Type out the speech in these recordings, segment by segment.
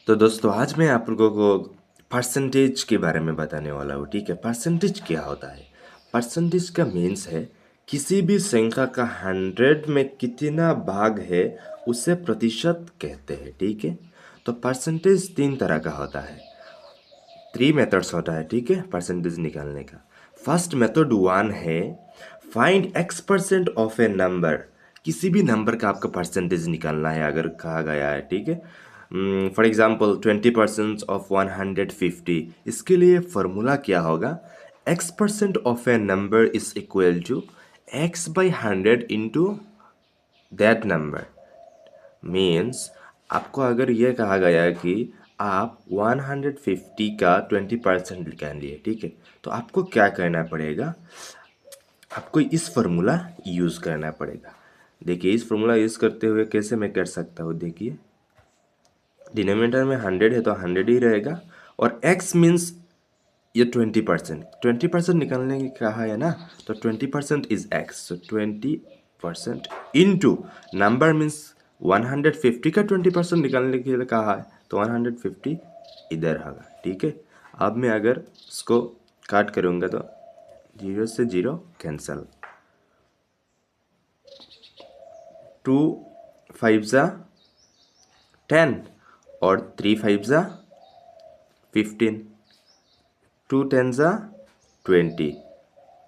तो दोस्तों आज मैं आप लोगों को परसेंटेज के बारे में बताने वाला हूँ। ठीक है, परसेंटेज क्या होता है? परसेंटेज का मीन्स है किसी भी संख्या का 100 में कितना भाग है उसे प्रतिशत कहते हैं। ठीक है, तो परसेंटेज 3 तरह का होता है, 3 मेथड्स होता है। ठीक है, परसेंटेज निकालने का। फर्स्ट मेथड 1 है find x% of a number. किसी भी नंबर का आपको परसेंटेज निकालना है अगर कहा गया है। ठीक है, फॉर एग्जाम्पल 20% ऑफ 150। इसके लिए फॉर्मूला क्या होगा? x% of a number is equal to x/100 into that number. Means आपको अगर ये कहा गया है कि आप 150 का 20% निकालिए। ठीक है, तो आपको क्या करना पड़ेगा? आपको इस फॉर्मूला यूज़ करना पड़ेगा। देखिए, इस फॉर्मूला यूज़ करते हुए कैसे मैं कर सकता हूँ। देखिए, डिनोमिनेटर में 100 है तो 100 ही रहेगा, और x मीन्स ये 20% निकालने की कहा है ना, तो 20% इज x। तो 20% इंटू नंबर मीन्स 150 का 20% निकालने के लिए कहा है, तो 150 इधर होगा। ठीक है, अब मैं अगर इसको काट करूँगा तो 0 से 0 कैंसल, 2 5 जा 10 और 3 5 जा 15, 2 10 जा 20,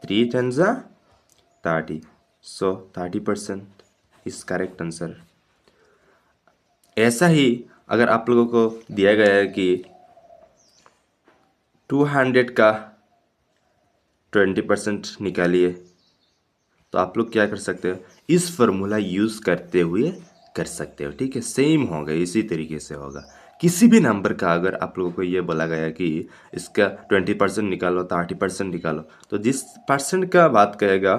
3 10 जा 30। सो 30% इज करेक्ट आंसर। ऐसा ही अगर आप लोगों को दिया गया है कि 200 का 20% निकालिए, तो आप लोग क्या कर सकते हो? इस फॉर्मूला यूज़ करते हुए कर सकते हो। ठीक है, सेम होगा, इसी तरीके से होगा। किसी भी नंबर का अगर आप लोगों को ये बोला गया कि इसका 20% निकालो, 30% निकालो, तो जिस परसेंट का बात करेगा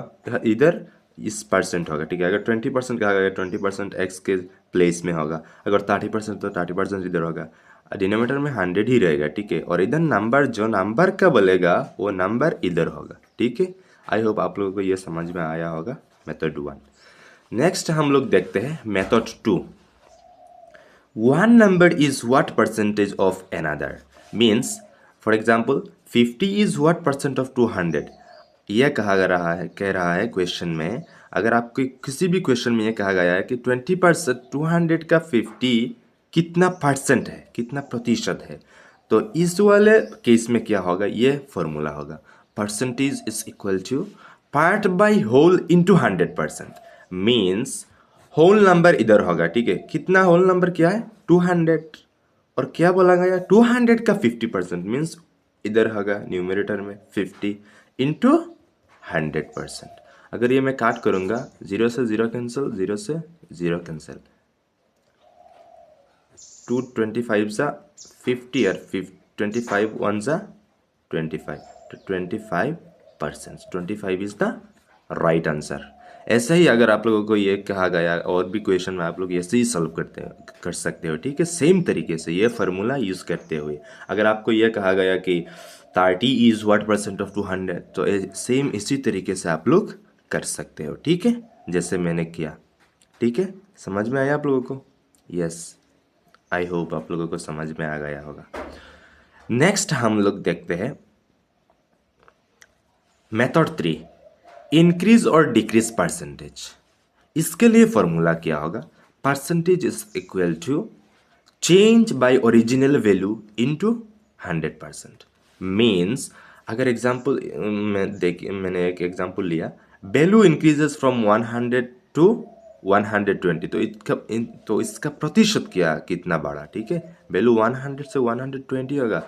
इधर इस परसेंट होगा। ठीक है, अगर 20% कहा गया 20% एक्स के प्लेस में होगा, अगर 30% तो 30% इधर होगा। डिनोमिनेटर में 100 ही रहेगा। ठीक है, और इधर नंबर जो नंबर का बोलेगा वो नंबर इधर होगा। ठीक है, आई होप आप लोगों को ये समझ में आया होगा मेथड 1। नेक्स्ट हम लोग देखते हैं method 2। One number is what percentage of another. Means for example 50 is what percent of 200। यह कह रहा है क्वेश्चन में, अगर आपको किसी भी क्वेश्चन में यह कहा गया है कि 20% 200 का 50 कितना परसेंट है, कितना प्रतिशत है, तो इस वाले केस में क्या होगा? ये फॉर्मूला होगा, percentage is equal to part by whole into 100%। Means whole number इधर होगा। ठीक है, कितना होल नंबर क्या है? 200, और क्या बोला गया? 200 का 50% मीन्स इधर होगा न्यूमरेटर में 50 इंटू 100%। अगर ये मैं काट करूँगा, 0 से 0 कैंसिल, 0 से 0 कैंसिल, 225 सा 50 और 25 1 सा 25, तो 25%, 25 इज द राइट आंसर। ऐसे ही अगर आप लोगों को ये कहा गया और भी क्वेश्चन में, आप लोग ऐसे ही सॉल्व कर सकते हो। ठीक है, सेम तरीके से ये फार्मूला यूज़ करते हुए। अगर आपको ये कहा गया कि 30 इज व्हाट परसेंट ऑफ 200, तो सेम इसी तरीके से आप लोग कर सकते हो। ठीक है, जैसे मैंने किया। ठीक है, समझ में आया आप लोगों को? यस, आई होप आप लोगों को समझ में आ गया होगा। नेक्स्ट हम लोग देखते हैं मेथड 3, इंक्रीज और डिक्रीज परसेंटेज। इसके लिए फॉर्मूला क्या होगा? Percentage is equal to change by original value into 100%। Means अगर एग्जाम्पल मैंने एक एग्जाम्पल लिया, वैल्यू इंक्रीजेस फ्रॉम 100 टू 120, तो इसका प्रतिशत कितना बढ़ा? ठीक है, वैल्यू 100 से 120 होगा।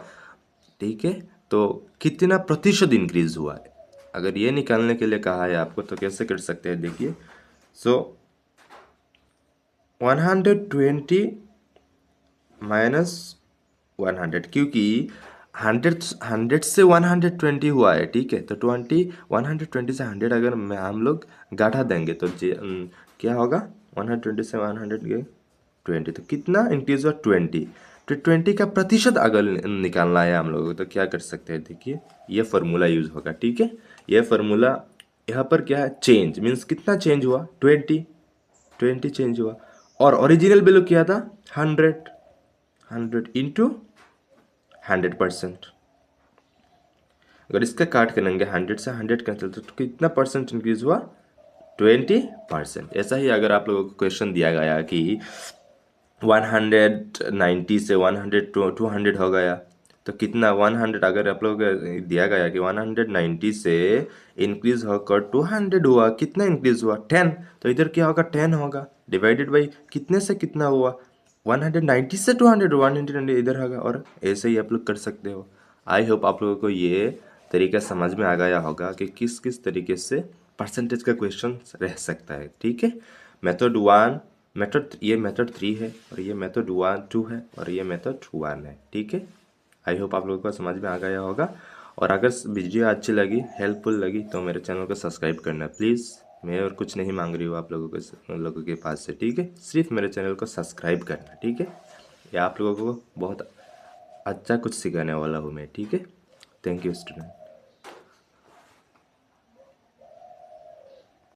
ठीक है, तो कितना प्रतिशत इंक्रीज हुआ है? अगर ये निकालने के लिए कहा है आपको, तो कैसे कर सकते हैं? देखिए, सो 120 माइनस 100, क्योंकि 100 से 120 हुआ है। ठीक है, तो 120 से 100 अगर हम लोग गाढ़ा देंगे तो क्या होगा? 120 से 120, तो कितना इंक्रीज हुआ? 20। तो 20 का प्रतिशत अगर निकालना है हम लोगों को, तो क्या कर सकते हैं? देखिए, ये फार्मूला यूज होगा। ठीक है, ये फार्मूला यहाँ पर क्या है? चेंज मीन्स कितना चेंज हुआ? 20 चेंज हुआ, और ओरिजिनल वैल्यू क्या था? 100 100 इंटू 100%। अगर इसका काट करेंगे 100 से 100 कैंसिल तो कितना परसेंट इंक्रीज हुआ? 20%। ऐसा ही अगर आप लोगों को क्वेश्चन दिया गया कि 190 से 100 200 हो गया तो कितना 100, अगर आप लोग दिया गया कि 190 से इंक्रीज होकर 200 हुआ, कितना इंक्रीज हुआ? 10। तो इधर क्या होगा? 10 होगा, डिवाइडेड बाई कितने से कितना हुआ? 190 से 200, 190 इधर होगा। और ऐसे ही आप लोग कर सकते हो। आई होप आप लोगों को ये तरीका समझ में आ गया होगा कि किस किस तरीके से परसेंटेज का क्वेश्चन रह सकता है। ठीक है, मेथड 1, ये मेथड 3 है, और ये मेथड 1 2 है, और ये मेथड 1 है। ठीक है, आई होप आप लोगों को समझ में आ गया होगा। और अगर वीडियो अच्छी लगी, हेल्पफुल लगी, तो मेरे चैनल को सब्सक्राइब करना प्लीज़। मैं और कुछ नहीं मांग रही हूँ आप लोगों के पास से। ठीक है, सिर्फ मेरे चैनल को सब्सक्राइब करना। ठीक है, ये आप लोगों को बहुत अच्छा कुछ सिखाने वाला हूँ मैं। ठीक है, थैंक यू स्टूडेंट।